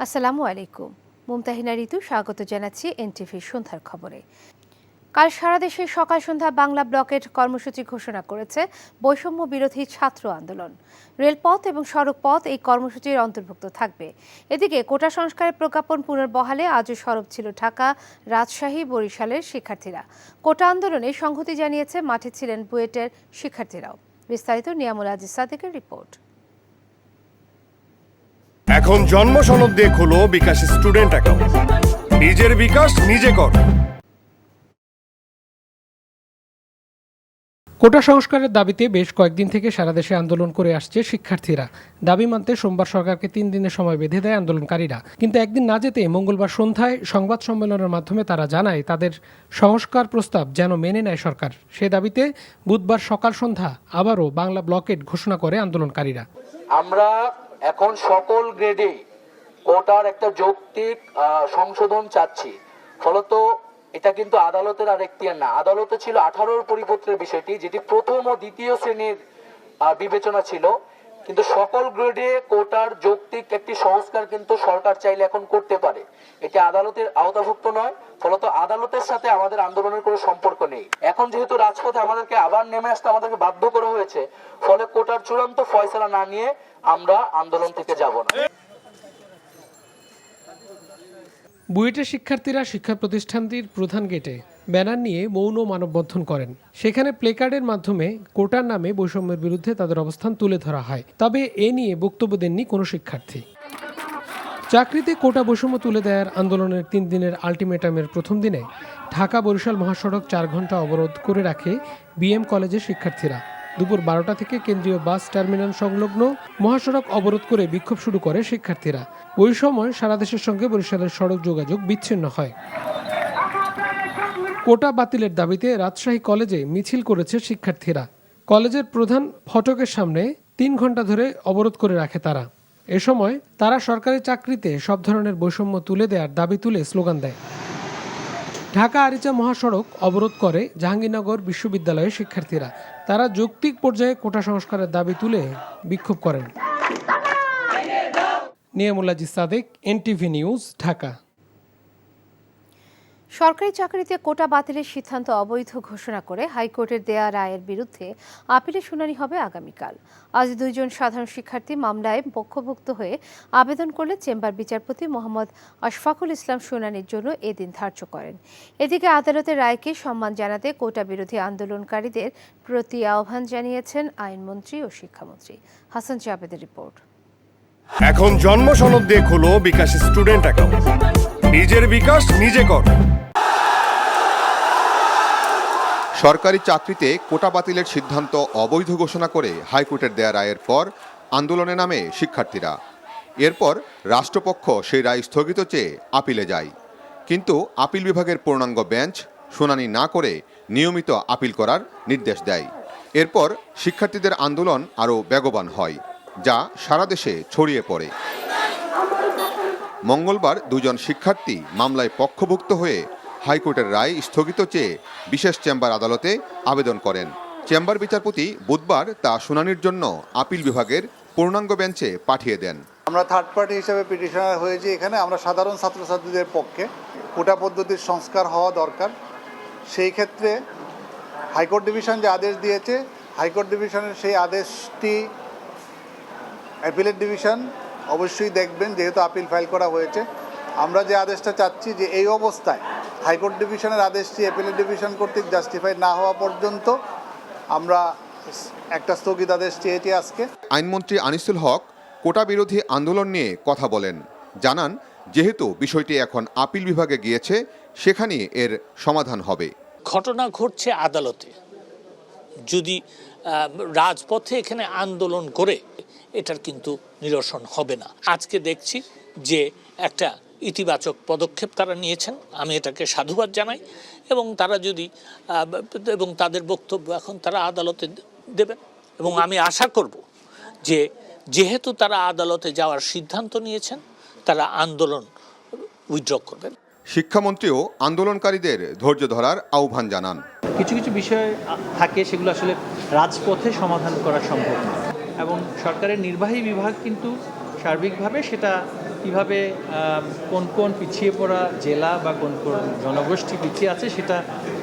আসসালামু আলাইকুম। মুমতাহিনা ঋতু স্বাগত জানাচ্ছি এনটিভির সন্ধ্যার খবরে। কাল সারা দেশে সকাল সন্ধ্যা বাংলা ব্লকের কর্মসূচি ঘোষণা করেছে বৈষম্য বিরোধী ছাত্র আন্দোলন। রেলপথ এবং সড়ক পথ এই কর্মসূচির অন্তর্ভুক্ত থাকবে। এদিকে কোটা সংস্কারের প্রজ্ঞাপন পুনর্বহালে আজও সরব ছিল ঢাকা, রাজশাহী, বরিশালের শিক্ষার্থীরা। কোটা আন্দোলনে সংহতি জানিয়েছে মাঠে ছিলেন বুয়েটের শিক্ষার্থীরাও। বিস্তারিত নিয়ামুল আজিজ সাদেকের রিপোর্ট। এখন জন্ম সনদ দিয়ে খোলো বিকাশ স্টুডেন্ট অ্যাকাউন্ট। নিজের বিকাশ নিজে কর। কোটা সংস্কারের দাবিতে বেশ কয়েকদিন থেকে সারা দেশে আন্দোলন করে আসছে শিক্ষার্থীরা। দাবি মানতে সোমবার সরকারকে 3 দিনের সময় বেঁধে দেয় আন্দোলনকারীরা। কিন্তু একদিন না যেতে মঙ্গলবার সন্ধ্যায় সংবাদ সম্মেলনের মাধ্যমে তারা জানায় তাদের সংস্কার প্রস্তাব যেন মেনে নেয় সরকার। সে দাবিতে বুধবার সকাল সন্ধ্যা আবারও বাংলা ব্লকেট ঘোষণা করে আন্দোলনকারীরা। আমরা এখন সকল গ্রেডে কোটার একটা যৌক্তিক সংশোধন চাচ্ছি। ফলত এটা কিন্তু আদালতের আর এখতিয়ার না। আদালতে ছিল 18 পরিপত্রের বিষয়টি, যেটি প্রথম ও দ্বিতীয় শ্রেণীর বিবেচনা ছিল। কিন্তু সকল গ্রেডে কোটার যৌক্তিক একটি সংস্কার কিন্তু সরকার চাইলে এখন করতে পারে। এটা আদালতের আওতাভুক্ত নয়। ফলত আদালতের সাথে আমাদের আন্দোলনের কোনো সম্পর্ক নেই। এখন যেহেতু রাজপথে আমাদেরকে আবার নেমে আসতে আমাদেরকে বাধ্য করা হয়েছে, ফলে কোটার চূড়ান্ত ফয়সালা না নিয়ে আমরা আন্দোলন থেকে যাব না। বুয়েটের শিক্ষার্থীরা শিক্ষা প্রতিষ্ঠানটির প্রধান গেটে ব্যানার নিয়ে মৌন মানববন্ধন করেন। সেখানে প্লেকার্ডের মাধ্যমে কোটার নামে বৈষম্যের বিরুদ্ধে তাদের অবস্থান তুলে ধরা হয়। তবে এ নিয়ে বক্তব্য দেননি কোনো শিক্ষার্থী। চাকরিতে কোটা বৈষম্য তুলে দেওয়ার আন্দোলনের 3 দিনের আলটিমেটামের প্রথম দিনে ঢাকা বরিশাল মহাসড়ক 4 ঘন্টা অবরোধ করে রাখে বিএম কলেজের শিক্ষার্থীরা। দুপুর 12টা থেকে কেন্দ্রীয় বাস টার্মিনাল সংলগ্ন মহাসড়ক অবরোধ করে বিক্ষোভ শুরু করে শিক্ষার্থীরা। ওই সময় সারা দেশের সঙ্গে বরিশালের সড়ক যোগাযোগ বিচ্ছিন্ন হয়। কোটা বাতিলের দাবিতে রাজশাহী কলেজে মিছিল করেছে শিক্ষার্থীরা। কলেজের প্রধান ফটকের সামনে 3 ঘন্টা ধরে অবরোধ করে রাখে তারা। এ সময় তারা সরকারি চাকরিতে সব ধরনের বৈষম্য তুলে দেওয়ার দাবি তুলে স্লোগান দেয়। ঢাকা আরিচা মহাসড়ক অবরোধ করে জাহাঙ্গীরনগর বিশ্ববিদ্যালয়ের শিক্ষার্থীরা। তারা যৌক্তিক পর্যায়ে কোটা সংস্কারের দাবি তুলে বিক্ষোভ করেন। Niamul Aziz Sadek, NTV news, Dhaka. সরকারি চাকরিতে কোটা বাতিলের সিদ্ধান্ত অবৈধ ঘোষণা করে হাইকোর্টের দেয়া রায়ের বিরুদ্ধে আপিলের শুনানি হবে আগামীকাল। আজ 2 জন সাধারণ শিক্ষার্থী মামলায় পক্ষভুক্ত হয়ে আবেদন করলে চেম্বার বিচারপতি মোহাম্মদ আশফাকুল ইসলাম শুনানির জন্য এদিন ধার্য করেন। এদিকে আদালতের রায়কে সম্মান জানাতে কোটা বিরোধী আন্দোলনকারীদের প্রতি আহ্বান জানিয়েছেন আইনমন্ত্রী ও শিক্ষামন্ত্রী। হাসান জাবেদের রিপোর্ট। এখন জন্ম সনদ দিয়ে খোলো বিকাশ স্টুডেন্ট অ্যাকাউন্ট। নিজের বিকাশ নিজে কর। সরকারি চাকরিতে কোটা বাতিলের সিদ্ধান্ত অবৈধ ঘোষণা করে হাইকোর্টের দেয়া রায়ের পর আন্দোলনে নামে শিক্ষার্থীরা। এরপর রাষ্ট্রপক্ষ সেই রায় স্থগিত চেয়ে আপিলে যায়। কিন্তু আপিল বিভাগের পূর্ণাঙ্গ বেঞ্চ শুনানি না করে নিয়মিত আপিল করার নির্দেশ দেয়। এরপর শিক্ষার্থীদের আন্দোলন আরও বেগবান হয়, যা সারা দেশে ছড়িয়ে পড়ে। মঙ্গলবার 2 জন শিক্ষার্থী মামলায় পক্ষভুক্ত হয়ে হাইকোর্টের রায় স্থগিত চেয়ে বিশেষ চেম্বার আদালতে আবেদন করেন। চেম্বার বিচারপতি বুধবার তা শুনানির জন্য আপিল বিভাগের পূর্ণাঙ্গ বেঞ্চে পাঠিয়ে দেন। আমরা থার্ড পার্টি হিসেবে পিটিশনার হয়েছি। এখানে আমরা সাধারণ ছাত্রছাত্রীদের পক্ষে কোটা পদ্ধতির সংস্কার হওয়া দরকার। সেই ক্ষেত্রে হাইকোর্ট ডিভিশন যে আদেশ দিয়েছে, হাইকোর্ট ডিভিশনের সেই আদেশটি অ্যাপিলেট ডিভিশন অবশ্যই দেখবেন, যেহেতু আপিল ফাইল করা হয়েছে। আমরা যে আদেশটা চাচ্ছি যে এই অবস্থায় হাইকোর্ট ডিভিশনের আদেশটি অ্যাপিলেট ডিভিশন কর্তৃক জাস্টিফাইড না হওয়া পর্যন্ত আমরা একটা স্থগিতাদেশ চেয়েছি আজকে। আইনমন্ত্রী আনিসুল হক কোটা বিরোধী আন্দোলন নিয়ে কথা বলেন। জানান, যেহেতু বিষয়টি এখন আপিল বিভাগে গিয়েছে, সেখানেই এর সমাধান হবে। ঘটনা ঘটছে আদালতে, যদি রাজপথে এখানে আন্দোলন করে এটার কিন্তু নিরসন হবে না। আজকে দেখছি যে একটা ইতিবাচক পদক্ষেপ তারা নিয়েছেন, আমি এটাকে সাধুবাদ জানাই। এবং তারা যদি এবং তাদের বক্তব্য এখন তারা আদালতে দেবেন, এবং আমি আশা করব যে যেহেতু তারা আদালতে যাওয়ার সিদ্ধান্ত নিয়েছেন, তারা আন্দোলন উইথড্র করবেন। শিক্ষামন্ত্রীও আন্দোলনকারীদের ধৈর্য ধরার আহ্বান জানান। কিছু কিছু বিষয় থাকে সেগুলো আসলে রাজপথে সমাধান করা সম্ভব না, এবং সরকারের নির্বাহী বিভাগ কিন্তু সার্বিকভাবে সেটা কিভাবে কোন কোন পিছিয়ে পড়া জেলা বা কোন কোন জনগোষ্ঠী পিছিয়ে আছে সেটা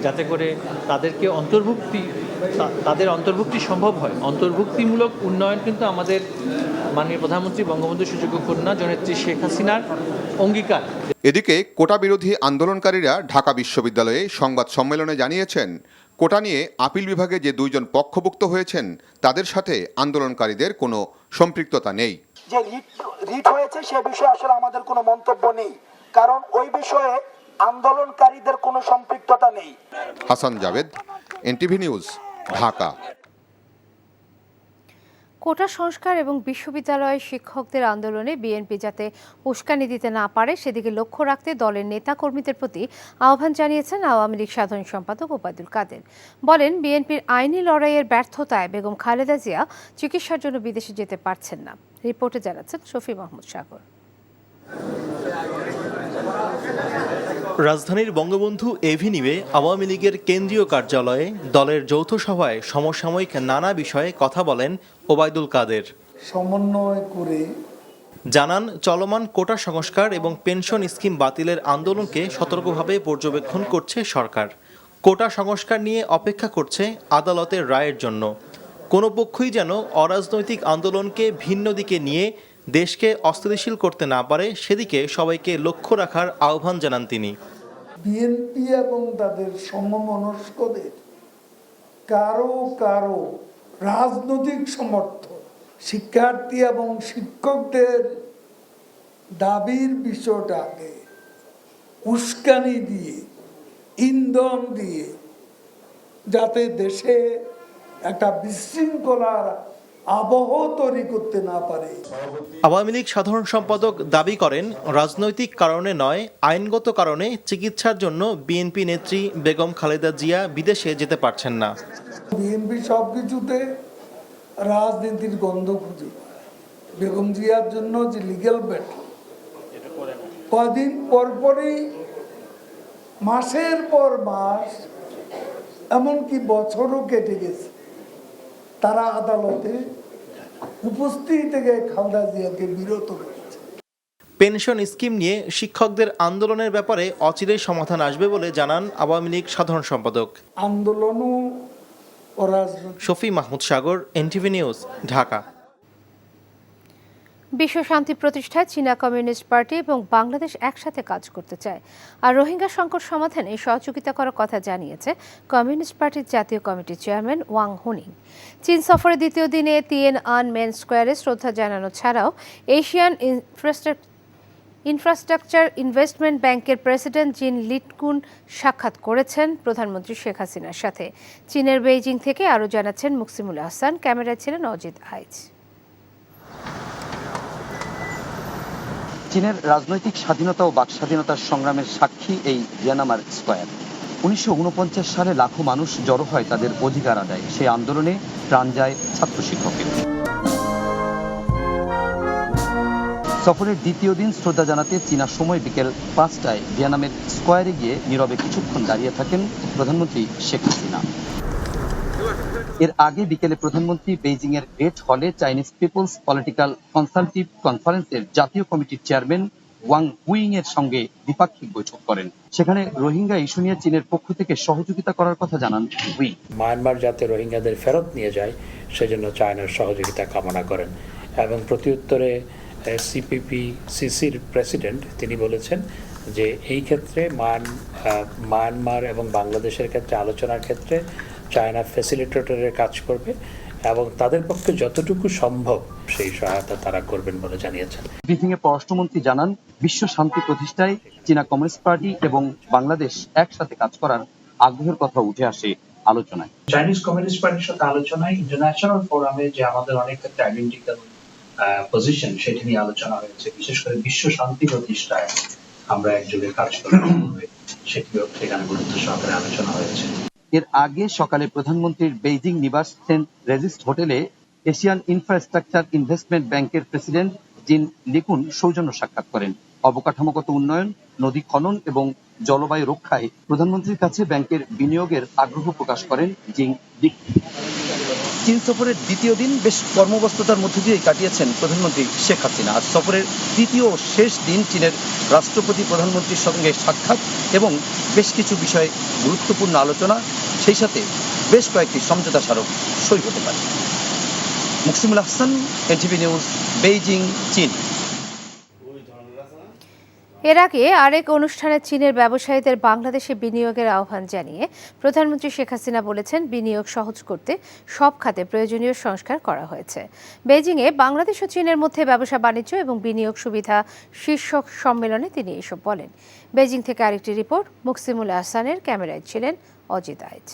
যাতে করে তাদেরকে তাদের অন্তর্ভুক্তি সম্ভব হয়। অন্তর্ভুক্তিমূলক উন্নয়ন কিন্তু আমাদের মাননীয় প্রধানমন্ত্রী বঙ্গবন্ধু সুযোগ্য কন্যা জনেত্রী শেখ হাসিনার অঙ্গীকার। এদিকে কোটা বিরোধী আন্দোলনকারীরা ঢাকা বিশ্ববিদ্যালয়ে সংবাদ সম্মেলনে জানিয়েছেন, কোটা নিয়ে আপিল বিভাগে যে 2 জন পক্ষভুক্ত হয়েছেন তাদের সাথে আন্দোলনকারীদের কোনো সম্পৃক্ততা নেই। যে রিট হয়েছে সে বিষয়ে আসলে আমাদের কোনো মন্তব্য নেই, কারণ ওই বিষয়ে আন্দোলনকারীদের কোনো সম্পৃক্ততা নেই। Hasan Javed, NTV news, Dhaka. কোটা সংস্কার এবং বিশ্ববিদ্যালয়ের শিক্ষকদের আন্দোলনে বিএনপি যাতে উস্কানি দিতে না পারে সেদিকে লক্ষ্য রাখতে দলের নেতাকর্মীদের প্রতি আহ্বান জানিয়েছেন আওয়ামী লীগ সাধারণ সম্পাদক ওবায়দুল কাদের। বলেন, বিএনপির আইনি লড়াইয়ের ব্যর্থতায় বেগম খালেদা জিয়া চিকিৎসার জন্য বিদেশে যেতে পারছেন না। রিপোর্টে জানাচ্ছেন শফি মাহমুদ সাগর। রাজধানীর বঙ্গবন্ধু এভিনিউয়ে আওয়ামী লীগের কেন্দ্রীয় কার্যালয়ে দলের যৌথ সভায় সমসাময়িক নানা বিষয়ে কথা বলেন ওবায়দুল কাদের। সমন্বয় করে জানান, চলমান কোটা সংস্কার এবং পেনশন স্কিম বাতিলের আন্দোলনকে সতর্কভাবে পর্যবেক্ষণ করছে সরকার। কোটা সংস্কার নিয়ে অপেক্ষা করছে আদালতের রায়ের জন্য। কোনো পক্ষই যেন অরাজনৈতিক আন্দোলনকে ভিন্ন দিকে নিয়ে দেশকে অস্থিতিশীল করতে না পারে সেদিকে সবাইকে লক্ষ্য রাখার আহ্বান জানান তিনি। বিএনপি এবং তাদের সমমনস্কদের কারো রাজনৈতিক সমর্থন শিক্ষার্থী এবং শিক্ষকদের দাবির বিষয়টাকে উস্কানি দিয়ে, ইন্ধন দিয়ে যাতে দেশে একটা বিশৃঙ্খলার আবহ তৈরি করতে না পারে। আওয়ামী লীগ সাধারণ সম্পাদক দাবি করেন, রাজনৈতিক কারণে নয়, আইনগত কারণে চিকিৎসার জন্য বিএনপি নেত্রী বেগম খালেদা জিয়া বিদেশে যেতে পারছেন না। বিএনপি সবকিছুতে রাজনীতির গন্ধ খুঁজে পায়। বেগম জিয়ার জন্য যে লিগ্যাল ব্যাটল কদিন পরপরই, মাসের পর মাস, এমনকি বছরও কেটে গেছে, তারা আদালতে উপস্থিত থেকে খালেদা জিয়াকে বিরত রেখেছে। পেনশন স্কিম নিয়ে শিক্ষকদের আন্দোলনের ব্যাপারে অচিরেই সমাধান আসবে বলে জানান আওয়ামী লীগ সাধারণ সম্পাদক। আন্দোলনও শফি মাহমুদ সাগর, এনটিভি নিউজ, ঢাকা। বিশ্ব শান্তি প্রতিষ্ঠায় চীনা কমিউনিস্ট পার্টি এবং বাংলাদেশ একসাথে কাজ করতে চায়, আর রোহিঙ্গা সংকট সমাধানে সহযোগিতা করার কথা জানিয়েছে কমিউনিস্ট পার্টির জাতীয় কমিটির চেয়ারম্যান ওয়াং হুনিং। চীন সফরের দ্বিতীয় দিনে তিয়েনআনমেন স্কোয়ারে শ্রদ্ধা জানানো ছাড়াও এশিয়ান ইনফ্রাস্ট্রাকচার ইনভেস্টমেন্ট ব্যাংকের প্রেসিডেন্ট জিন লিটকুন সাক্ষাৎ করেছেন প্রধানমন্ত্রী শেখ হাসিনার সাথে। চীনের বেইজিং থেকে আরও জানাচ্ছেন মুকসিমুল আহসান, ক্যামেরায় ছিলেন অজিত আইচ। চীনের রাজনৈতিক স্বাধীনতা ও বাক স্বাধীনতার সংগ্রামের সাক্ষী এই তিয়ানআনমেন স্কোয়ার। 1949 সালে লাখো মানুষ জড়ো হয় তাদের অধিকার আদায়। সেই আন্দোলনে প্রাণ যায় ছাত্র শিক্ষকের। সফরের দ্বিতীয় দিন শ্রদ্ধা জানাতে চীনা সময় বিকেল 5টায় তিয়ানআনমেন স্কোয়ারে গিয়ে নীরবে কিছুক্ষণ দাঁড়িয়ে থাকেন প্রধানমন্ত্রী শেখ হাসিনা। এর আগে বিকেলে প্রধানমন্ত্রী বেইজিং এর গ্রেট হলে চাইনিজ পিপলস পলিটিক্যাল কনসালটেটিভ কনফারেন্সের জাতীয় কমিটির চেয়ারম্যান ওয়াং হুইং এর সঙ্গে দ্বিপাক্ষিক বৈঠক করেন। সেখানে রোহিঙ্গা ইস্যু নিয়ে চীনের পক্ষ থেকে সহযোগিতা করার কথা জানান হুইং। মায়ানমার যাতে রোহিঙ্গাদের ফেরত নিয়ে যায় সেজন্য চায়নার সহযোগিতা কামনা করেন এবং প্রত্যুত্তরে সিপিপি-সিসির প্রেসিডেন্ট তিনি বলেছেন যে এই ক্ষেত্রে মায়ানমার এবং বাংলাদেশের ক্ষেত্রে আলোচনার ক্ষেত্রে চায়না ফ্যাসিলিটেটরের কাজ করবে এবং তাদের পক্ষে যতটুকু সম্ভব সেই সহায়তা তারা করবেন বলে জানিয়েছেন। ব্রিফিংয়ে পররাষ্ট্রমন্ত্রী জানান, বিশ্ব শান্তি প্রতিষ্ঠায় চীনা কমিউনিস্ট পার্টি এবং বাংলাদেশ একসাথে কাজ করার আগ্রহের কথা উঠে আসে আলোচনায়। চাইনিজ কমিউনিস্ট পার্টির সাথে আলোচনায় ইন্টারন্যাশনাল ফোরামে যে আমাদের অনেক ক্ষেত্রে আইডেন্টিক্যাল পজিশন সেটি নিয়ে আলোচনা হয়েছে। বিশেষ করে বিশ্ব শান্তি প্রতিষ্ঠায় আমরা একযোগে কাজ করতে হবে সেটিও সেখানে গুরুত্ব সহকারে আলোচনা হয়েছে। এর আগে সকালে প্রধানমন্ত্রীর বেইজিং নিবাস সেন্ট রেজিস্ট হোটেলে এশিয়ান ইনফ্রাস্ট্রাকচার ইনভেস্টমেন্ট ব্যাংকের প্রেসিডেন্ট জিন লিকুন সৌজন্য সাক্ষাৎ করেন। অবকাঠামোগত উন্নয়ন, নদী খনন এবং জলবায়ু রক্ষায় প্রধানমন্ত্রীর কাছে ব্যাংকের বিনিয়োগের আগ্রহ প্রকাশ করেন জিন লিকুন। চীন সফরের দ্বিতীয় দিন বেশ কর্মব্যস্ততার মধ্যে দিয়ে কাটিয়েছেন প্রধানমন্ত্রী শেখ হাসিনা। আজ সফরের তৃতীয় ও শেষ দিন চীনের রাষ্ট্রপতি প্রধানমন্ত্রীর সঙ্গে সাক্ষাৎ এবং বেশ কিছু বিষয়ে গুরুত্বপূর্ণ আলোচনা, সেই সাথে বেশ কয়েকটি সমঝোতা স্মারক সই হতে পারে। Muksimul Hasan, NTV news, Beijing, চীন। এর আগে আরেক অনুষ্ঠানে চীনের ব্যবসায়ীদের বাংলাদেশে বিনিয়োগের আহ্বান জানিয়ে প্রধানমন্ত্রী শেখ হাসিনা বলেছেন, বিনিয়োগ সহজ করতে সব খাতে প্রয়োজনীয় সংস্কার করা হয়েছে। বেইজিংয়ে বাংলাদেশ ও চীনের মধ্যে ব্যবসা বাণিজ্য এবং বিনিয়োগ সুবিধা শীর্ষক সম্মেলনে তিনি এসব বলেন। বেইজিং থেকে আরেকটি রিপোর্ট, মুকসিমুল হাসানের ক্যামেরায় ছিলেন অজিত আইচ।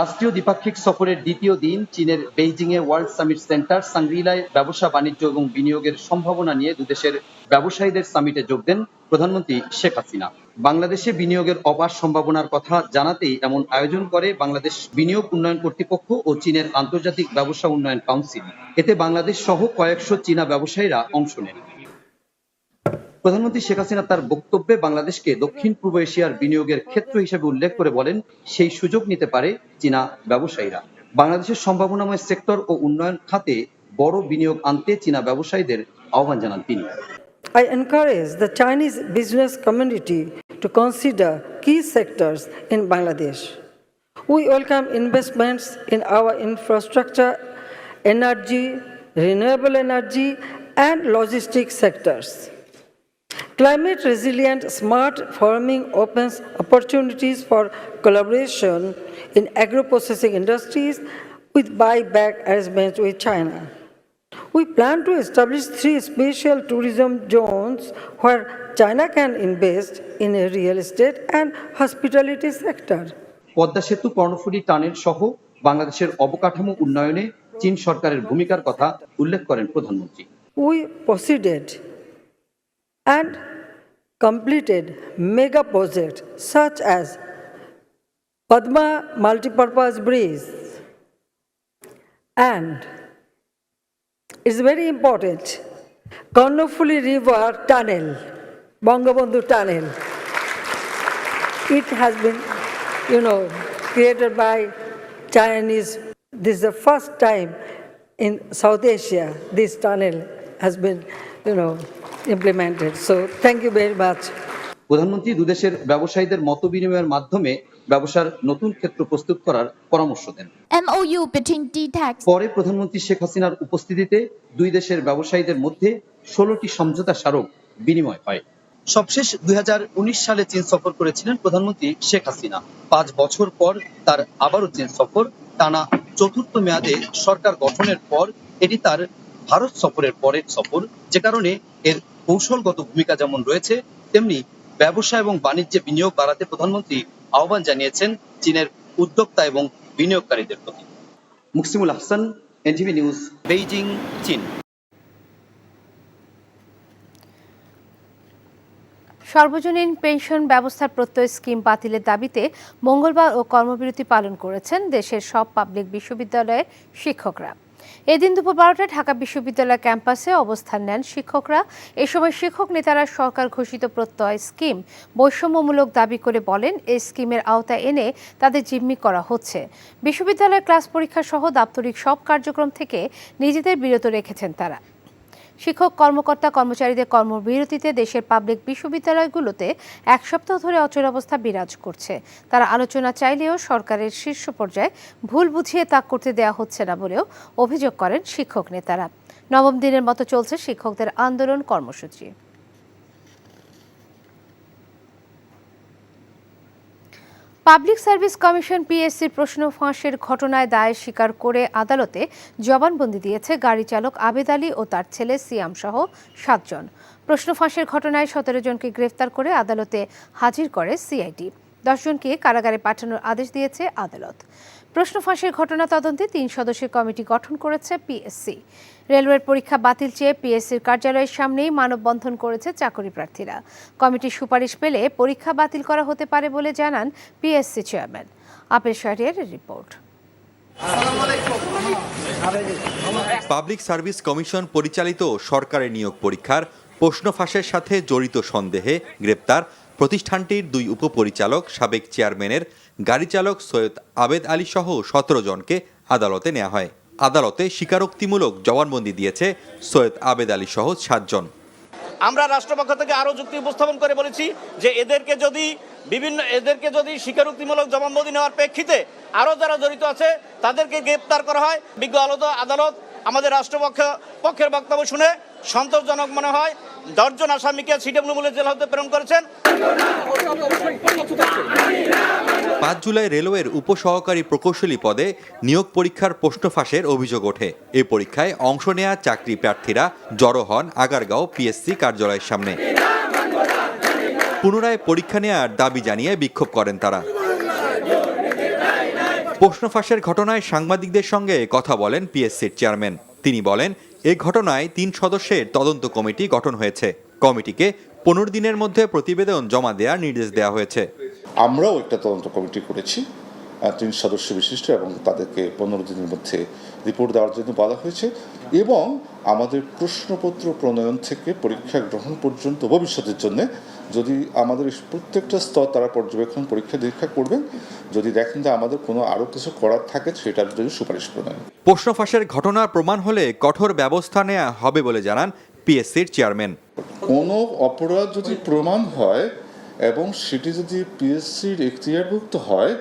রাষ্ট্রীয় দ্বিপাক্ষিক সফরের দ্বিতীয় দিন চীনের বেইজিংয়ে ওয়ার্ল্ড সামিট সেন্টার সাংগ্রিলায় ব্যবসা বাণিজ্য এবং বিনিয়োগের সম্ভাবনা নিয়ে দুদেশের ব্যবসায়ীদের সামিটে যোগ দেন প্রধানমন্ত্রী শেখ হাসিনা। বাংলাদেশে বিনিয়োগের অপার সম্ভাবনার কথা জানাতেই এমন আয়োজন করে বাংলাদেশ বিনিয়োগ উন্নয়ন কর্তৃপক্ষ ও চীনের আন্তর্জাতিক ব্যবসা উন্নয়ন কাউন্সিল। এতে বাংলাদেশ সহ কয়েকশো চীনা ব্যবসায়ীরা অংশ নেন। প্রধানমন্ত্রী শেখ হাসিনা তার বক্তব্যে বাংলাদেশকে দক্ষিণ পূর্ব এশিয়ার বিনিয়োগের ক্ষেত্র হিসেবে উল্লেখ করে বলেন, সেই সুযোগ নিতে পারে চীনা ব্যবসায়ীরা। বাংলাদেশের সম্ভাবনাময় সেক্টর ও উন্নয়ন খাতে বড় বিনিয়োগ আনতে চীনা ব্যবসায়ীদের আহ্বান জানান তিনি। I encourage the Chinese business community to consider key sectors in Bangladesh. We welcome investments in our infrastructure, energy, renewable energy, and logistics sectors. Climate resilient smart farming opens opportunities for collaboration in agro-processing industries with buyback arrangements with China. We plan to establish 3 special tourism zones where China can invest in a real estate and hospitality sector. Padma সেতু, Karnaphuli tunnel সহ বাংলাদেশের অবকাঠামো উন্নয়নে চীন সরকারের ভূমিকার কথা উল্লেখ করেন প্রধানমন্ত্রী। We proceeded and completed mega projects such as Padma multipurpose bridge, and it's very important, Karnofuli River tunnel, Bangabandhu tunnel. It has been, created by Chinese. This is the first time in South Asia this tunnel has been, implemented. So thank you very much. প্রধানমন্ত্রী দুদেশের ব্যবসায়ীদের মত বিনিময়ের মাধ্যমে ব্যবসার নতুন ক্ষেত্র প্রস্তুত করার পরামর্শ দেন। MOU between DTAC পরে প্রধানমন্ত্রী শেখ হাসিনার উপস্থিতিতে দুই দেশের ব্যবসায়ীদের মধ্যে 16টি সমঝোতা স্মারক বিনিময় হয়। সবশেষ 2019 সালে চীন সফর করেছিলেন প্রধানমন্ত্রী শেখ হাসিনা। 5 বছর পর তার আবারও চীন সফর, টানা 4র্থ মেয়াদে সরকার গঠনের পর এটি তার ভারত সফরের পরের সফর, যে কারণে এর কৌশলগত ভূমিকা যেমন রয়েছে, তেমনি ব্যবসা এবং বাণিজ্যে বিনিয়োগ বাড়াতে প্রধানমন্ত্রী আহ্বান জানিয়েছেন চীনের উদ্যোক্তা এবং বিনিয়োগকারীদের প্রতি। Muksimul Hasan, NTV news, Beijing, চীন। সর্বজনীন পেনশন ব্যবস্থার প্রত্যয় স্কিম বাতিলের দাবিতে মঙ্গলবার ও কর্মবিরতি পালন করেছেন দেশের সব পাবলিক বিশ্ববিদ্যালয়ের শিক্ষকরা। এদিন দুপুর 12টায় ঢাকা বিশ্ববিদ্যালয় ক্যাম্পাসে অবস্থান নেন শিক্ষকরা। এ সময় শিক্ষক নেতারা সরকার ঘোষিত প্রত্যয় স্কিম বৈষম্যমূলক দাবি করে বলেন, এই স্কিমের আওতায় এনে তাদের জিম্মি করা হচ্ছে। বিশ্ববিদ্যালয়ের ক্লাস পরীক্ষা সহ দাপ্তরিক সব কার্যক্রম থেকে নিজেদের বিরত রেখেছেন তারা। শিক্ষক কর্মকর্তা কর্মচারীদের কর্মবিরতিতে দেশের পাবলিক বিশ্ববিদ্যালয়গুলোতে 1 সপ্তাহ ধরে অচলাবস্থা বিরাজ করছে। তারা আলোচনা চাইলেও সরকারের শীর্ষ পর্যায়ে ভুল বুঝিয়ে তা করতে দেওয়া হচ্ছে না বলেও অভিযোগ করেন শিক্ষক নেতারা। নবম দিনের মতো চলছে শিক্ষকদের আন্দোলন কর্মসূচি। পাবলিক সার্ভিস কমিশন পিএসসির প্রশ্ন ফাঁসের ঘটনায় দায় স্বীকার করে আদালতে জবানবন্দি দিয়েছে গাড়ি চালক আবেদ আলী ও তার ছেলে সিয়াম সহ 7 জন। প্রশ্ন ফাঁসের ঘটনায় 17 জনকে গ্রেফতার করে আদালতে হাজির করে সিআইডি। 10 জনকে কারাগারে পাঠানোর আদেশ দিয়েছে আদালত। প্রশ্ন ফাঁসের ঘটনা তদন্তে 3 সদস্যের কমিটি গঠন করেছে পিএসসি। রেলওয়ের পরীক্ষা বাতিল চেয়ে পিএসসির কার্যালয়ের সামনেই মানববন্ধন করেছে চাকরি প্রার্থীরা। কমিটির সুপারিশ পেলে পরীক্ষা বাতিল করা হতে পারে বলে জানান পিএসসি চেয়ারম্যান। আপেল শাহরিয়ারের রিপোর্ট। পাবলিক সার্ভিস কমিশন পরিচালিত সরকারি নিয়োগ পরীক্ষার প্রশ্ন ফাঁসের সাথে জড়িত সন্দেহে গ্রেপ্তার প্রতিষ্ঠানটির 2 উপপরিচালক, সাবেক চেয়ারম্যানের গাড়ি চালক সৈয়দ আবেদ আলী সহ 17 জনকে আদালতে নেওয়া হয়। আদালতে স্বীকারোক্তিমূলক জবানবন্দি দিয়েছে সৈয়দ আবেদ আলী সহ 7 জন। আমরা রাষ্ট্রপক্ষ থেকে আরো যুক্তি উপস্থাপন করে বলেছি যে এদেরকে যদি স্বীকারোক্তিমূলক জবানবন্দি নেওয়ার প্রেক্ষিতে আরো যারা জড়িত আছে তাদেরকে গ্রেপ্তার করা হয়। বিজ্ঞ আদালত আমাদের পক্ষের বক্তব্য শুনে সন্তোষজনক মনে হয় 10 জন আসামিকে সিডব্লিউ জেল হাজতে প্রেরণ করেছেন। 5 জুলাই রেলওয়ের উপসহকারী প্রকৌশলী পদে নিয়োগ পরীক্ষার প্রশ্ন ফাঁসের অভিযোগ ওঠে। এই পরীক্ষায় অংশ নেওয়া চাকরি প্রার্থীরা জড়ো হন আগারগাঁও পিএসসি কার্যালয়ের সামনে। পুনরায় পরীক্ষা নেওয়ার দাবি জানিয়ে বিক্ষোভ করেন তারা। প্রশ্ন ফাঁসের ঘটনায় সাংবাদিকদের সঙ্গে কথা বলেন পিএসসির চেয়ারম্যান। তিনি বলেন, এই ঘটনায় 3 সদস্যের তদন্ত কমিটি গঠন হয়েছে। কমিটিকে 15 দিনের মধ্যে প্রতিবেদন জমা দেওয়ার নির্দেশ দেওয়া হয়েছে। আমরাও একটা তদন্ত কমিটি করেছি 3 সদস্য বিশিষ্ট, এবং তাদেরকে 15 দিনের মধ্যে রিপোর্ট দেওয়ার জন্য বলা হয়েছে। এবং আমাদের প্রশ্নপত্র প্রণয়ন থেকে পরীক্ষা গ্রহণ পর্যন্ত ভবিষ্যতের জন্য যদি আমাদের প্রত্যেকটা স্তর তারা পর্যবেক্ষণ পরীক্ষা নিরীক্ষা করবেন, যদি দেখেন যে আমাদের কোনো আরও কিছু করার থাকে সেটার জন্য সুপারিশ প্রণয়ন। প্রশ্ন ফাঁসের ঘটনার প্রমাণ হলে কঠোর ব্যবস্থা নেওয়া হবে বলে জানান পিএসসির চেয়ারম্যান। কোনো অপরাধ যদি প্রমাণ হয় এবং সেটি যদি পিএসসির এখতিয়ারভুক্ত হয়,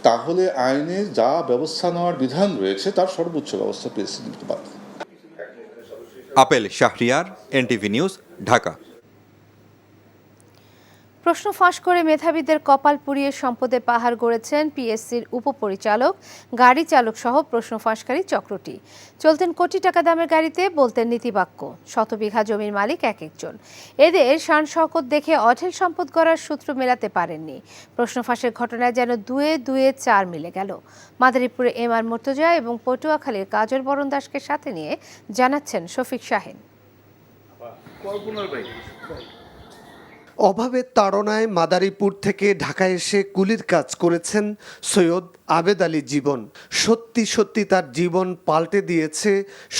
তাহলে আইনে যা ব্যবস্থা নেওয়ার বিধান রয়েছে তার সর্বোচ্চ ব্যবস্থা পিএসসি নিতে পারে। Apple Shahriar, NTV news, Dhaka. প্রশ্ন ফাঁস করে মেধাবীদের কপাল পুড়িয়ে সম্পদের পাহাড় গড়েছেন পিএসসির উপপরিচালক, গাড়ি চালক সহ প্রশ্ন ফাঁসকারী চক্রটি। চলতেন কোটি টাকা দামের গাড়িতে, বলতেন নীতিবাক্য। 100 বিঘা জমির মালিক এক একজন। এদের শান শওকত দেখে অঢেল সম্পদ গড়ার সূত্র মেলাতে পারেননি। প্রশ্ন ফাঁসের ঘটনায় যেন 2-2 4 মিলে গেল। মাদারীপুরে এমআর মুর্তজা এবং পটুয়াখালীর কাজল বরণ দাসকে সাথে নিয়ে জানাচ্ছেন শফিক শাহিন। অভাবের তাড়নায় মাদারীপুর থেকে ঢাকায় এসে কুলির কাজ করেছেন সৈয়দ আবেদ আলী জীবন। সত্যি সত্যি তার জীবন পাল্টে দিয়েছে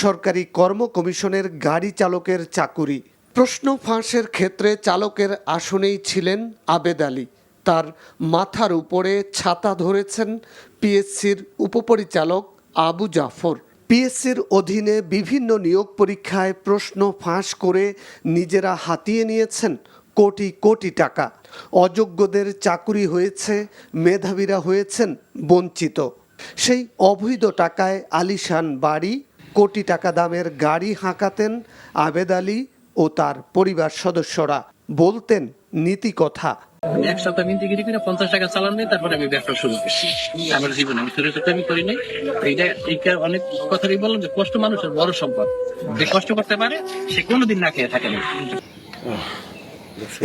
সরকারি কর্ম কমিশনের গাড়ি চালকের চাকুরি। প্রশ্ন ফাঁসের ক্ষেত্রে চালকের আসনেই ছিলেন আবেদ আলী। তার মাথার উপরে ছাতা ধরেছেন পিএসসির উপপরিচালক আবু জাফর। পিএসসির অধীনে বিভিন্ন নিয়োগ পরীক্ষায় প্রশ্ন ফাঁস করে নিজেরা হাতিয়ে নিয়েছেন কোটি কোটি টাকা। অযোগ্যদের চাকুরি হয়েছে, মেধাবীরা হয়েছেন বঞ্চিত। সেই অবৈধ টাকায় আলিশান বাড়ি, কোটি টাকা দামের গাড়ি হাঁকাতেন আবেদ আলী ও তার পরিবার সদস্যরা। বলতেন নীতি কথা। এক সপ্তাহ মিন্দিগিরি করে 50 টাকা চালান নেই, তারপরে আমি ব্যবসা শুরু করছি। আমার জীবনে আমি আমি করি নাই। এইটা অনেক কথাই বললাম যে কষ্ট মানুষের বড় সম্পদ। যে কষ্ট করতে পারে সে কোনোদিন না খেয়ে থাকে না।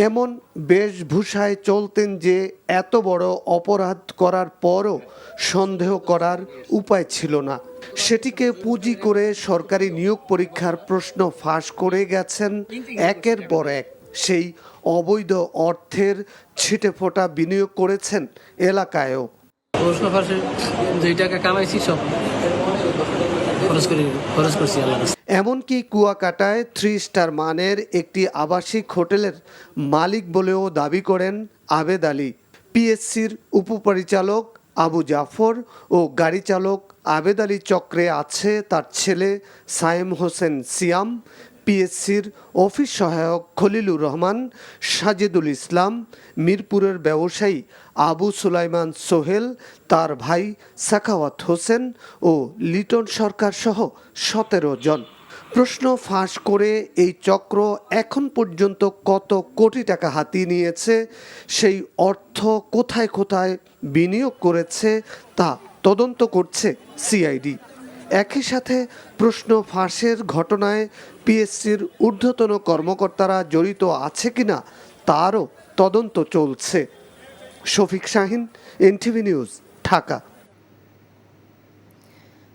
এমন বেশভূষায় চলতেন যে এত বড় অপরাধ করার পরও সন্দেহ করার উপায় ছিল না। সেটিকে পুঁজি করে সরকারি নিয়োগ পরীক্ষার প্রশ্ন ফাঁস করে গেছেন একের পর এক। সেই অবৈধ অর্থের ছিটেফোঁটা বিনিয়োগ করেছেন এলাকায়ও। প্রশ্ন ফাঁসে 2 টাকা কামাইছি সব খরচ করছি আল্লাহ। এমনকি কুয়াকাটায় 3 স্টার মানের একটি আবাসিক হোটেলের মালিক বলেও দাবি করেন আবেদ আলী। পিএসসির উপপরিচালক আবু জাফর ও গাড়ি চালক আবেদ আলী চক্রে আছে তার ছেলে সায়েম হোসেন সিয়াম, পিএসসির অফিস সহায়ক খলিলুর রহমান, সাজিদুল ইসলাম, মিরপুরের ব্যবসায়ী আবু সুলাইমান সোহেল, তার ভাই সাখাওয়াত হোসেন ও লিটন সরকার সহ 17 জন। প্রশ্ন ফাঁস করে এই চক্র এখন পর্যন্ত কত কোটি টাকা হাতিয়ে নিয়েছে, সেই অর্থ কোথায় কোথায় বিনিয়োগ করেছে তা তদন্ত করছে সিআইডি। একই সাথে প্রশ্ন ফাঁসের ঘটনায় পিএসসির ঊর্ধ্বতন কর্মকর্তারা জড়িত আছে কিনা তারও তদন্ত চলছে। Shafiq Shahin, NTV news, Dhaka.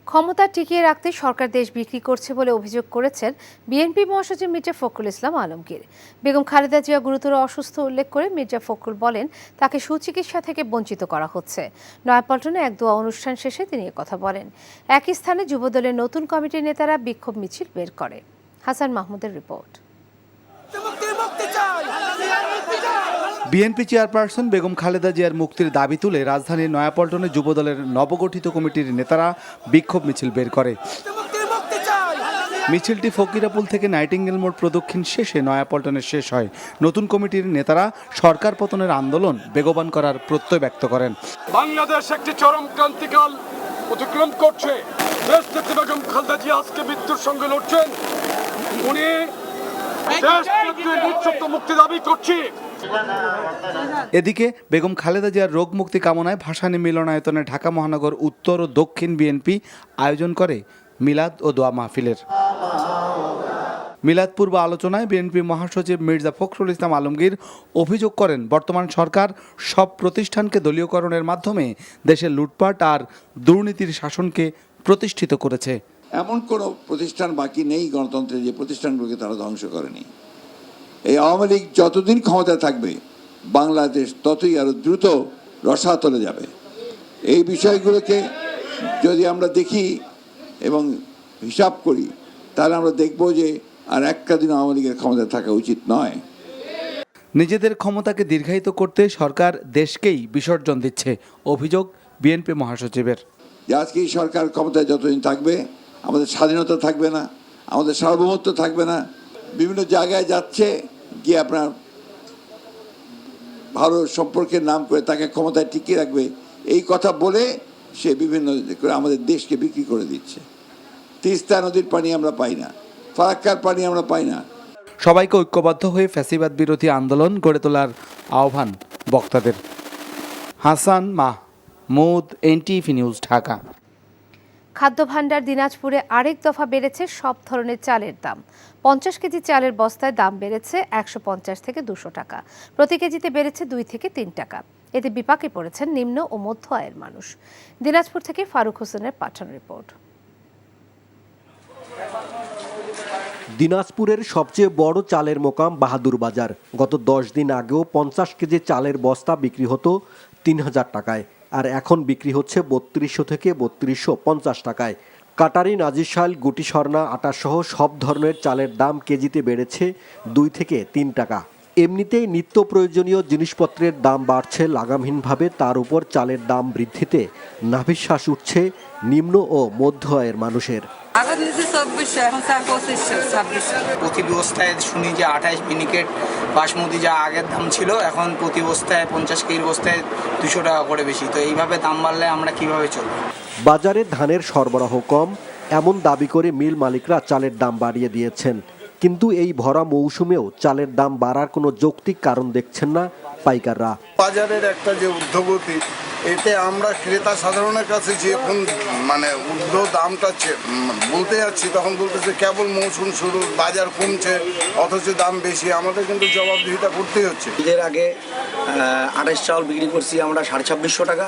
ক্ষমতা টিকিয়ে রাখতে সরকার দেশ বিক্রি করছে বলে অভিযোগ করেছেন বিএনপি মহাসচিব মির্জা ফখরুল ইসলাম আলমগীর। বেগম খালেদা জিয়া গুরুতর অসুস্থ উল্লেখ করে মির্জা ফখরুল বলেন, তাকে সুচিকিৎসা থেকে বঞ্চিত করা হচ্ছে। নয়াপল্টনে এক দোয়া অনুষ্ঠান শেষে তিনি কথা বলেন। একই স্থানে যুবদলের নতুন কমিটির নেতারা বিক্ষোভ মিছিল বের করে। হাসান মাহমুদের report. BNP chairperson Begum Khaleda জিয়ার মুক্তির দাবি তুলে রাজধানীর নয়াপল্টনে যুবদলের নবগঠিত কমিটির নেতারা বিক্ষোভ মিছিল বের করে। মিছিলটি ফকিরাপুল থেকে নাইটিঙ্গেল মোড় প্রদক্ষিণ শেষে নয়াপল্টনে শেষ হয়। নতুন কমিটির নেতারা সরকার পতনের আন্দোলন বেগবান করার প্রত্যয় ব্যক্ত করেন। বাংলাদেশ একটি চরম ক্রান্তিকাল অতিক্রম করছে। দেশনেত্রী বেগম খালেদা জিয়া আজকে মৃত্যুর সঙ্গে লড়ছেন। উনি দেশনেত্রীর নিঃশর্ত মুক্তি দাবি করছি। এদিকে বেগম খালেদা জিয়ার রোগ মুক্তি কামনায় ভাসানী মিলনায়তনে ঢাকা মহানগর উত্তর ও দক্ষিণ বিএনপি আয়োজন করে মিলাদ ও দোয়া মাহফিলের। মিলাদ পূর্ব আলোচনায় বিএনপি মহাসচিব মির্জা ফখরুল ইসলাম আলমগীর অভিযোগ করেন, বর্তমান সরকার সব প্রতিষ্ঠানকে দলীয়করণের মাধ্যমে দেশের লুটপাট আর দুর্নীতির শাসনকে প্রতিষ্ঠিত করেছে। এমন কোনো প্রতিষ্ঠান বাকি নেই গণতন্ত্রের যে প্রতিষ্ঠানগুলোকে তারা ধ্বংস করেনি। এই আওয়ামী লীগ যতদিন ক্ষমতায় থাকবে বাংলাদেশ ততই আরো দ্রুত রসাতলে যাবে। এই বিষয়গুলোকে যদি আমরা দেখি এবং হিসাব করি তাহলে আমরা দেখব যে আর একটা দিন আওয়ামী লীগের ক্ষমতায় থাকা উচিত নয়। নিজেদের ক্ষমতাকে দীর্ঘায়িত করতে সরকার দেশকেই বিসর্জন দিচ্ছে, অভিযোগ বিএনপি মহাসচিবের। যে আজকে এই সরকার ক্ষমতায় যতদিন থাকবে আমাদের স্বাধীনতা থাকবে না, আমাদের সার্বভৌমত্ব থাকবে না। বিভিন্ন জায়গায় যাচ্ছে গিয়ে আপনার ভালো সম্পর্কের নাম করে তাকে ক্ষমতায় টিকিয়ে রাখবে এই কথা বলে সে বিভিন্ন আমাদের দেশকে বিক্রি করে দিচ্ছে। তিস্তা নদীর পানি আমরা পাই না, ফারাক্কার পানি আমরা পাই না। সবাইকে ঐক্যবদ্ধ হয়ে ফ্যাসিবাদ বিরোধী আন্দোলন গড়ে তোলার আহ্বান বক্তাদের। Hasan Mahmud, NTV news, Dhaka. খাদ্য ভাণ্ডার দিনাজপুরে আরেক দফা বেড়েছে সব ধরনের চালের দাম। 50 কেজি চালের বস্তায় দাম বেড়েছে 150 থেকে 200 টাকা, প্রতি কেজিতে বেড়েছে 2 থেকে 3 টাকা। এতে বিপাকে পড়েছেন নিম্ন ও মধ্য আয়ের মানুষ। দিনাজপুর থেকে ফারুক হোসেনের পাঠানো রিপোর্ট। দিনাজপুরের সবচেয়ে বড় চালের মোকাম বাহাদুর বাজার। গত 10 দিন আগেও 50 কেজি চালের বস্তা বিক্রি হতো 3000 টাকায়, আর এখন বিক্রি হচ্ছে 3200 থেকে 3250 টাকায়। কাটারি, নাজিরশাইল, গুটি স্বর্ণা, আটাসহ সব ধরনের চালের দাম কেজিতে বেড়েছে 2 থেকে 3 টাকা। এমনিতেই নিত্য প্রয়োজনীয় জিনিসপত্রের দাম বাড়ছে লাগামহীনভাবে, তার উপর চালের দাম বৃদ্ধিতে নাভিশ্বাস উঠছে নিম্ন ও মধ্য আয়ের মানুষের। প্রতি বস্তায় শুনি যে 28 মিনিকেট বাসমতি যা আগের দাম ছিল, এখন প্রতি বস্তায় 50 কেজির বস্তায় 200 টাকা করে বেশি। তো এইভাবে দাম বাড়লে আমরা কিভাবে চলব? বাজারে ধানের সরবরাহ কম, এমন দাবি করে মিল মালিকরা চালের দাম বাড়িয়ে দিয়েছেন। কিন্তু এই ভরা মৌসুমেও চালের দাম বাড়ার কোনো যৌক্তিক কারণ দেখছেন না পাইকাররা। বাজারের একটা যে ঊর্ধ্বগতি, এতে আমরা ক্রেতা সাধারণের কাছে যে এখন ঊর্ধ্ব দামটা বলতে যাচ্ছি, তখন বলতেছে কেবল মৌসুম শুরু, বাজার কমছে, অথচ দাম বেশি। আমাদের কিন্তু জবাবদিহিটা করতেই হচ্ছে। ঈদের আগে 28 চাউল বিক্রি করছি আমরা 2650 টাকা,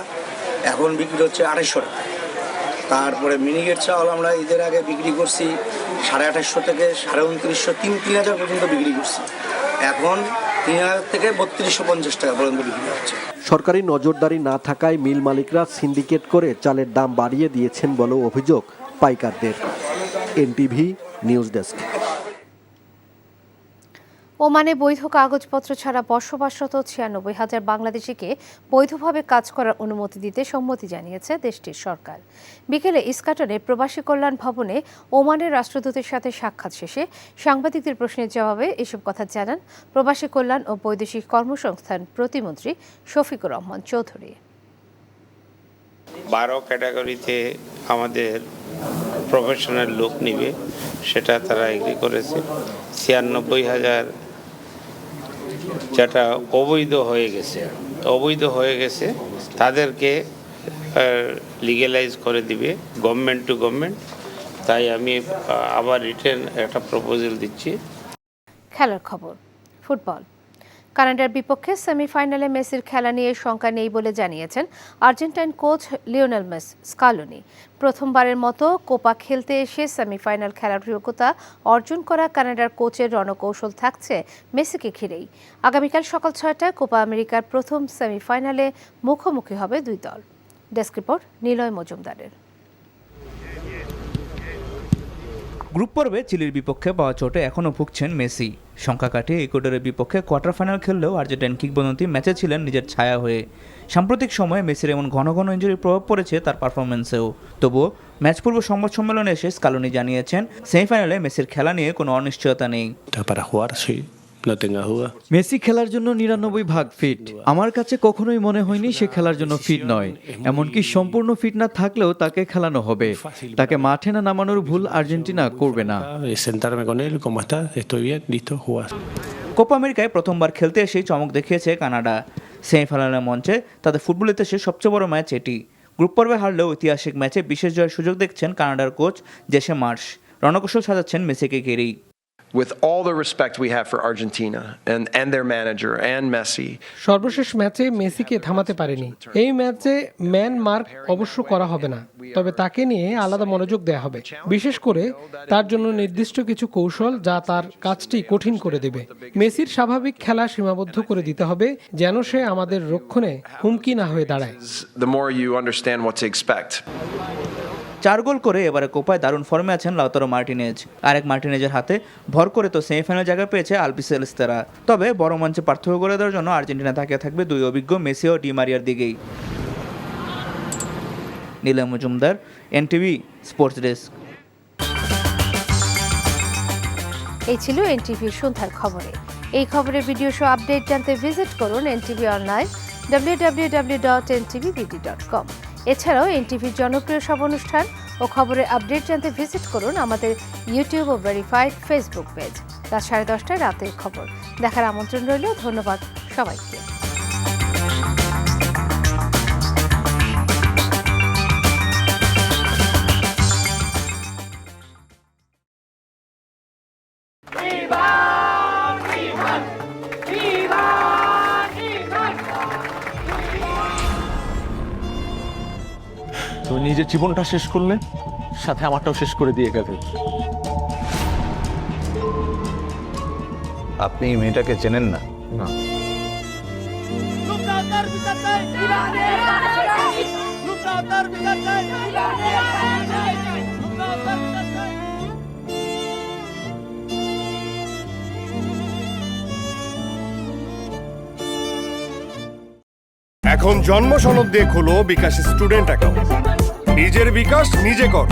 এখন বিক্রি হচ্ছে 2800 টাকা। তারপরে মিনিকেট চাউল আমরা ঈদের আগে বিক্রি করছি 2850 থেকে 2900, 3000 পর্যন্ত বিক্রি করছি, এখন 3000 থেকে 3250 টাকা পর্যন্ত বিক্রি হচ্ছে। সরকারি নজরদারি না থাকায় মিল মালিকরা সিন্ডিকেট করে চালের দাম বাড়িয়ে দিয়েছেন বলেও অভিযোগ পাইকারদের। NTV news desk. ওমানে বৈধ কাগজপত্র ছাড়া বসবাসরত 96,000 বাংলাদেশিকে বৈধভাবে কাজ করার অনুমতি দিতে সম্মতি জানিয়েছে দেশটির সরকার। বিকেলে ইস্কাটনে প্রবাসী কল্যাণ ভবনে ওমানের রাষ্ট্রদূতের সাথে সাক্ষাৎ শেষে সাংবাদিকদের প্রশ্নের জবাবে এসব কথা জানান প্রবাসী কল্যাণ ও বৈদেশিক কর্মসংস্থান প্রতিমন্ত্রী শফিকুর রহমান চৌধুরী। 12 ক্যাটাগরিতে আমাদের প্রফেশনাল লোক নিবে, সেটা তারা এগ্রি করেছে। 96,000 যেটা অবৈধ হয়ে গেছে তাদেরকে লিগ্যালাইজ করে দিবে গভর্নমেন্ট টু গভর্নমেন্ট। তাই আমি আবার রিটেন একটা প্রপোজাল দিচ্ছি। খেলার খবর। ফুটবল। কানাডার বিপক্ষে সেমিফাইনালে মেসির খেলা নিয়ে শঙ্কা নেই বলে জানিয়েছেন আর্জেন্টাইন কোচ লিওনেল স্কালোনি। প্রথমবারের মতো কোপা খেলতে এসে সেমিফাইনাল খেলার যোগ্যতা অর্জন করা কানাডার কোচের রণকৌশল থাকছে মেসিকে ঘিরেই। আগামীকাল সকাল 6টায় কোপা আমেরিকার প্রথম সেমিফাইনালে মুখোমুখি হবে দুই দল। ডেস্ক রিপোর্ট নিলয় মজুমদারের। গ্রুপ পর্বে চিলির বিপক্ষে পাওয়া চোটে এখনও ভুগছেন মেসি। সংখ্যা কাটিয়ে ইকুয়েডরের বিপক্ষে কোয়ার্টার ফাইনাল খেললেও আর্জেন্টাইন কিংবদন্তি ম্যাচে ছিলেন নিজের ছায়া হয়ে। সাম্প্রতিক সময়ে মেসির এমন ঘন ঘন ইনজুরির প্রভাব পড়েছে তার পারফরমেন্সেও। তবুও ম্যাচ পূর্ব সংবাদ সম্মেলনে এসে স্কালোনি জানিয়েছেন সেমিফাইনালে মেসির খেলা নিয়ে কোনো অনিশ্চয়তা নেই। মেসি খেলার জন্য ৯৯ ভাগ ফিট। আমার কাছে কখনোই মনে হয়নি সে খেলার জন্য ফিট নয়। এমনকি সম্পূর্ণ ফিট না থাকলেও তাকে খেলানো হবে। তাকে মাঠে না নামানোর ভুল আর্জেন্টিনা করবে না। কোপা আমেরিকায় প্রথমবার খেলতে এসেই চমক দেখিয়েছে কানাডা। সেমিফাইনালের মঞ্চে তাদের ফুটবল ইতিহাসের সবচেয়ে বড় ম্যাচ এটি। গ্রুপ পর্বে হারলেও ঐতিহাসিক ম্যাচে বিশেষ জয়ের সুযোগ দেখছেন কানাডার কোচ জেসে মার্শ। রণকৌশল সাজাচ্ছেন মেসিকে ঘিরেই। With all the respect we have for Argentina and their manager and Messi. সর্বশেষ ম্যাচে মেসিকে থামাতে পারেনি। এই ম্যাচে ম্যান মার্ক অবশ্য করা হবে না, তবে তাকে নিয়ে আলাদা মনোযোগ দেওয়া হবে, বিশেষ করে তার জন্য নির্দিষ্ট কিছু কৌশল যা তার কাজটি কঠিন করে দেবে। মেসির স্বাভাবিক খেলা সীমাবদ্ধ করে দিতে হবে যেন সে আমাদের রক্ষণে হুমকি না হয়ে দাঁড়ায়। The more you understand what to expect. 4 গোল করে এবারে কোপায় দারুণ ফর্মে আছেন লাউতারো মার্টিনেজ। আরেক মার্টিনেজের হাতে ভর করে তো সেমিফাইনাল জায়গা পেয়েছে আলবিসেলেস্তেরা। তবে বড় মঞ্চে পার্থক্য করে দেওয়ার জন্য আর্জেন্টিনা তাকিয়ে থাকবে দুই অভিজ্ঞ মেসি ও ডি মারিয়ার দিকেই। Neelam Majumdar, NTV sports desk. এই ছিল এনটিভির সন্ধ্যার খবরে। এই খবরের ভিডিও শো আপডেট জানতে ভিজিট করুন এনটিভি অনলাইন www.ntvbd.com। এছাড়াও এনটিভির জনপ্রিয় সব অনুষ্ঠান ও খবরের আপডেট জানতে ভিজিট করুন আমাদের ইউটিউব ও ভেরিফাইড ফেসবুক পেজ। রাত 10:30 রাতের খবর দেখার আমন্ত্রণ রইল। ধন্যবাদ সবাইকে। তুমি নিজের জীবনটা শেষ করলে, সাথে আমারটাও শেষ করে দিয়ে গেলে। আপনি এই মেয়েটাকে চেনেন না? না। এখন জন্ম সনদ দিয়ে খোলো বিকাশ স্টুডেন্ট অ্যাকাউন্ট। নিজের বিকাশ নিজে কর।